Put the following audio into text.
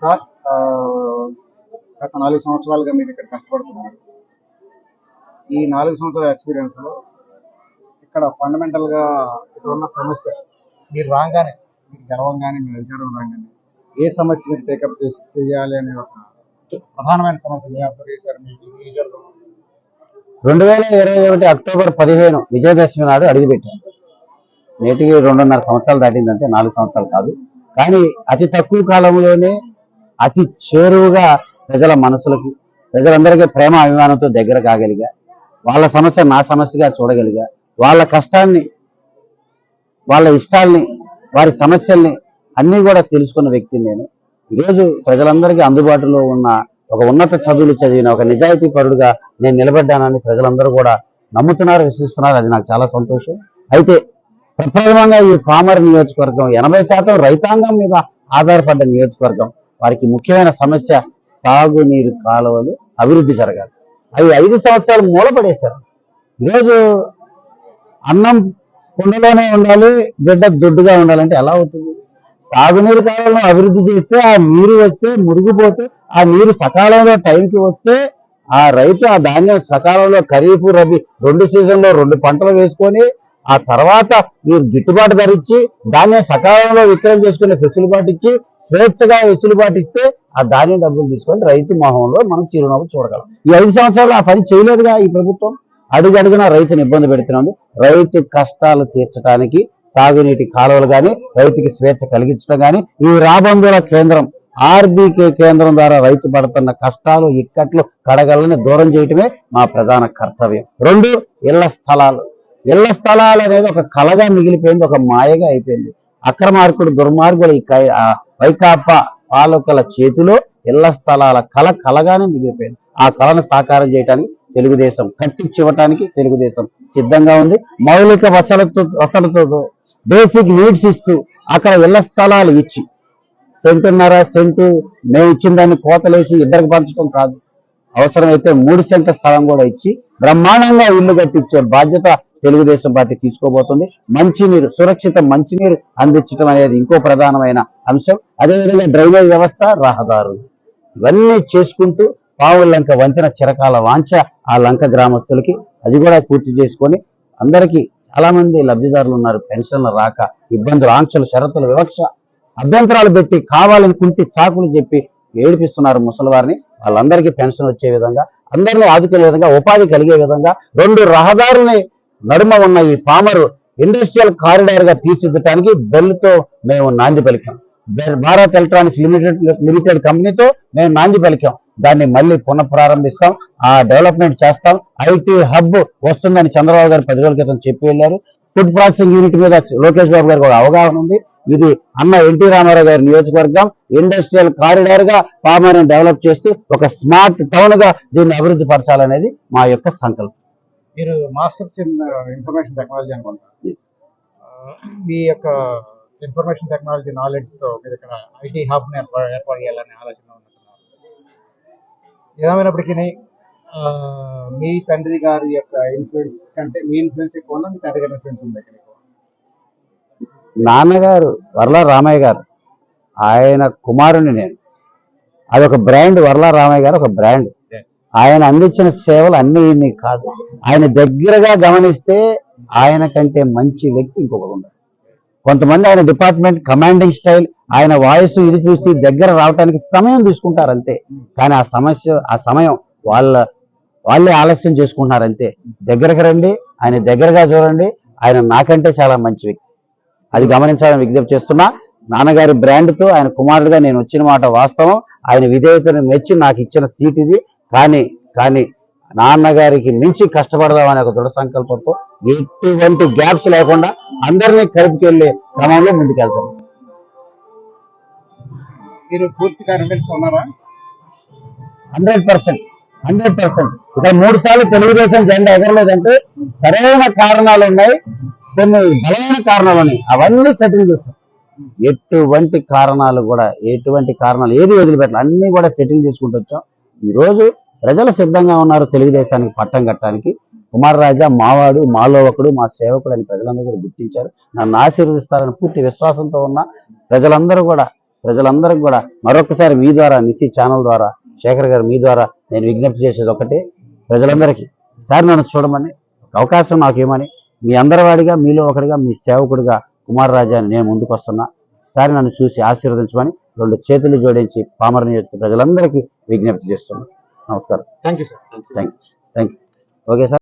Sir గత 4 సంవత్సరాలుగా మీరు ఇక్కడ కష్టపడుతున్నారు. ఈ 4 సంవత్సరాల ఎక్స్పీరియన్స్‌లో ఇక్కడ ఫండమెంటల్‌గా ఇక్కడున్న సమస్య మీరు రాగానే, మీకు గెలవంగానే, మీరు అధికారం రాగానే ఏ సమస్య మీరు టేకప్ చేయాలి అనే ఒక ప్రధానమైన సమస్య మీరు అబ్జర్వ్ చేశారు మీ నియోజకవర్గంలో? 2021 అక్టోబర్ 15 విజయదశమి నాడు అడుగుపెట్టాను. నేటికి 2.5 సంవత్సరాలు దాటిందంటే 4 సంవత్సరాలు కాదు. కానీ అతి తక్కువ కాలంలోనే అతి చేరువుగా ప్రజల మనసులకి, ప్రజలందరికీ ప్రేమ అభిమానంతో దగ్గర కాగలిగా, వాళ్ళ సమస్య నా సమస్యగా చూడగలిగా, వాళ్ళ కష్టాన్ని, వాళ్ళ ఇష్టాల్ని, వారి సమస్యల్ని అన్నీ కూడా తెలుసుకున్న వ్యక్తిని నేను. ఈరోజు ప్రజలందరికీ అందుబాటులో ఉన్న ఒక ఉన్నత చదువులు చదివిన ఒక నిజాయితీ పరుడుగా నేను నిలబడ్డానని ప్రజలందరూ కూడా నమ్ముతున్నారు, విశ్వసిస్తున్నారు. అది నాకు చాలా సంతోషం. అయితే ప్రప్రథమంగా ఈ పామర్ నియోజకవర్గం 80% రైతాంగం మీద ఆధారపడ్డ నియోజకవర్గం. వారికి ముఖ్యమైన సమస్య సాగునీరు కాలువలు అభివృద్ధి జరగాలి. అవి 5 సంవత్సరాలు మూలపడేశారు. ఈరోజు అన్నం కుండలోనే ఉండాలి, బిడ్డ దొడ్డుగా ఉండాలంటే ఎలా అవుతుంది? సాగునీరు కాలువలను అభివృద్ధి చేస్తే ఆ నీరు వస్తే, మురిగిపోతే ఆ నీరు సకాలంలో టైంకి వస్తే ఆ రైతు ఆ ధాన్యం సకాలంలో ఖరీఫ్ రబీ 2 సీజన్లో 2 పంటలు వేసుకొని ఆ తర్వాత మీరు గిట్టుబాటు ధర ఇచ్చి ధాన్యం సకాలంలో విక్రయం చేసుకునే వెసులుబాటు ఇచ్చి స్వేచ్ఛగా వెసులుబాటు ఇస్తే ఆ ధాన్యం డబ్బులు తీసుకొని రైతు మొహంలో మనం చిరునవ్వు చూడగలం. ఈ 5 సంవత్సరాలు ఆ పని చేయలేదుగా ఈ ప్రభుత్వం. అడుగడుగునా రైతుని ఇబ్బంది పెడుతున్నది. రైతు కష్టాలు తీర్చడానికి సాగునీటి కాలువలు కానీ, రైతుకి స్వేచ్ఛ కలిగించడం కానీ, ఈ రాబందుల కేంద్రం ఆర్బీకే కేంద్రం ద్వారా రైతు పడుతున్న కష్టాలు, ఇక్కట్లు, కడగలని దూరం చేయటమే మా ప్రధాన కర్తవ్యం. 2 ఇళ్ల స్థలాలు. ఇళ్ల స్థలాలు అనేది ఒక కళగా మిగిలిపోయింది, ఒక మాయగా అయిపోయింది. అక్రమార్కుడు, దుర్మార్గుడు ఈ వైకాపా పాలకుల చేతిలో ఇళ్ల స్థలాల కళగానే మిగిలిపోయింది. ఆ కళను సాకారం చేయడానికి తెలుగుదేశం కట్టించివ్వటానికి తెలుగుదేశం సిద్ధంగా ఉంది. మౌలిక వసతులతో బేసిక్ నీడ్స్ ఇస్తూ అక్కడ ఇళ్ల స్థలాలు ఇచ్చి, సెంటున్నర సెంటు మేము ఇచ్చిన దాన్ని కోతలేసి ఇద్దరికి పంచడం కాదు, అవసరమైతే 3 సెంట్ల స్థలం కూడా ఇచ్చి బ్రహ్మాండంగా ఇల్లు కట్టించే బాధ్యత తెలుగుదేశం పార్టీ తీసుకోబోతుంది. మంచినీరు, సురక్షిత మంచినీరు అందించడం అనేది ఇంకో ప్రధానమైన అంశం. అదేవిధంగా డ్రైనేజ్ వ్యవస్థ, రహదారులు, ఇవన్నీ చేసుకుంటూ పావులంక వంతెన చిరకాల వాంఛ ఆ లంక గ్రామస్తులకి, అది కూడా పూర్తి చేసుకొని అందరికీ చాలా మంది లబ్ధిదారులు ఉన్నారు. పెన్షన్లు రాక ఇబ్బందులు, ఆంక్షలు, షరతులు, వివక్ష, అభ్యంతరాలు పెట్టి కావాలని కుంటి చాకులు చెప్పి ఏడిపిస్తున్నారు ముసలివారిని. వాళ్ళందరికీ పెన్షన్ వచ్చే విధంగా, అందరినీ ఆదుకునే విధంగా, ఉపాధి కలిగే విధంగా 2 రహదారుల్ని నడుమ ఉన్న ఈ పామరు ఇండస్ట్రియల్ కారిడార్ గా తీర్చిదిద్దడానికి బెల్తో మేము నాంది పలికాం. భారత్ ఎలక్ట్రానిక్స్ లిమిటెడ్ కంపెనీతో మేము నాంది పలికాం. దాన్ని మళ్ళీ పునఃప్రారంభిస్తాం, ఆ డెవలప్మెంట్ చేస్తాం. ఐటీ హబ్ వస్తుందని చంద్రబాబు గారు 10 రోజుల క్రితం చెప్పి వెళ్ళారు. ఫుడ్ ప్రాసెసింగ్ యూనిట్ మీద లోకేష్ బాబు గారు కూడా అవగాహన ఉంది. ఇది అన్న ఎన్టీ రామారావు గారి నియోజకవర్గం. ఇండస్ట్రియల్ కారిడార్ గా పామర్ని డెవలప్ చేస్తూ ఒక స్మార్ట్ టౌన్ గా దీన్ని అభివృద్ధి పరచాలనేది మా యొక్క సంకల్పం. మీరు మాస్టర్స్ ఇన్ ఇన్ఫర్మేషన్ టెక్నాలజీ అనుకుంటా. మీ యొక్క ఇన్ఫర్మేషన్ టెక్నాలజీ నాలెడ్జ్తో మీరు ఇక్కడ ఐటీ హబ్ని ఏర్పాటు చేయాలనే ఆలోచన ఉన్నట్టున్నారు. ఏమైనప్పటికీ మీ తండ్రి గారి యొక్క ఇన్ఫ్లుయెన్స్ కంటే మీ ఇన్ఫ్లుయెన్స్ ఎక్కువ ఉందా, మీ తండ్రి గారి ఇన్ఫ్లుయెన్స్ ఉంది ఇక్కడ ఎక్కువ? నాన్నగారు వర్ల రామయ్య గారు, ఆయన కుమారుని నేను. అదొక బ్రాండ్. వర్ల రామయ్య గారు ఒక బ్రాండ్. ఆయన అందించిన సేవలు అన్ని కాదు. ఆయన దగ్గరగా గమనిస్తే ఆయన కంటే మంచి వ్యక్తి ఇంకొకరు ఉండరు. కొంతమంది ఆయన డిపార్ట్మెంట్ కమాండింగ్ స్టైల్, ఆయన వాయిస్ ఇది చూసి దగ్గర రావడానికి సమయం తీసుకుంటారు అంతే. కానీ ఆ సమయం వాళ్ళే ఆలస్యం చేసుకుంటున్నారు అంతే. దగ్గరకు రండి, ఆయన దగ్గరగా చూడండి. ఆయన నాకంటే చాలా మంచి వ్యక్తి, అది గమనించాలని విజ్ఞప్తి చేస్తున్నా. నాన్నగారి బ్రాండ్తో ఆయన కుమారుడిగా నేను వచ్చిన మాట వాస్తవం. ఆయన విధేయతను మెచ్చి నాకు ఇచ్చిన సీట్ ఇది. కానీ నాన్నగారికి మించి కష్టపడదామనే ఒక దృఢ సంకల్పంతో ఎటువంటి గ్యాప్స్ లేకుండా అందరినీ కలుపుకెళ్లే క్రమంలో ముందుకెళ్తాను. మీరు పూర్తిగా రిలయన్స్ ఉన్నారా? 100%. ఇక్కడ 3 సార్లు తెలుగుదేశం జెండా ఎగరలేదంటే సరైన కారణాలు ఉన్నాయి, కొన్ని బలమైన కారణాలు ఉన్నాయి. అవన్నీ సెటిల్ చేస్తాం. ఎటువంటి కారణాలు ఏది వదిలిపెట్టాలి, అన్ని కూడా సెటిల్ చేసుకుంటూ వచ్చాం. ఈరోజు ప్రజలు సిద్ధంగా ఉన్నారు తెలుగుదేశానికి పట్టం కట్టడానికి. కుమార్ రాజా మావాడు, మాలో ఒకడు, మా సేవకుడు అని ప్రజలందరూ కూడా గుర్తించారు. నన్ను ఆశీర్వదిస్తారని పూర్తి విశ్వాసంతో ఉన్న ప్రజలందరూ కూడా ప్రజలందరికీ కూడా మరొకసారి మీ ద్వారా నిసి ఛానల్ ద్వారా శేఖర్ గారు మీ ద్వారా నేను విజ్ఞప్తి చేసేది ఒకటే, ప్రజలందరికీ సార్ నన్ను చూడమని అవకాశం నాకు ఇవ్వమని, మీ అందరి వాడిగా మీలో ఒకటిగా మీ సేవకుడిగా కుమార్ రాజా అని నేను ముందుకు వస్తున్నా. సార్ నన్ను చూసి ఆశీర్వదించమని 2 చేతులు జోడించి పామర నియోజక ప్రజలందరికీ విజ్ఞప్తి చేస్తున్నాను. నమస్కారం. Thank you sir. Thank you. Okay sir.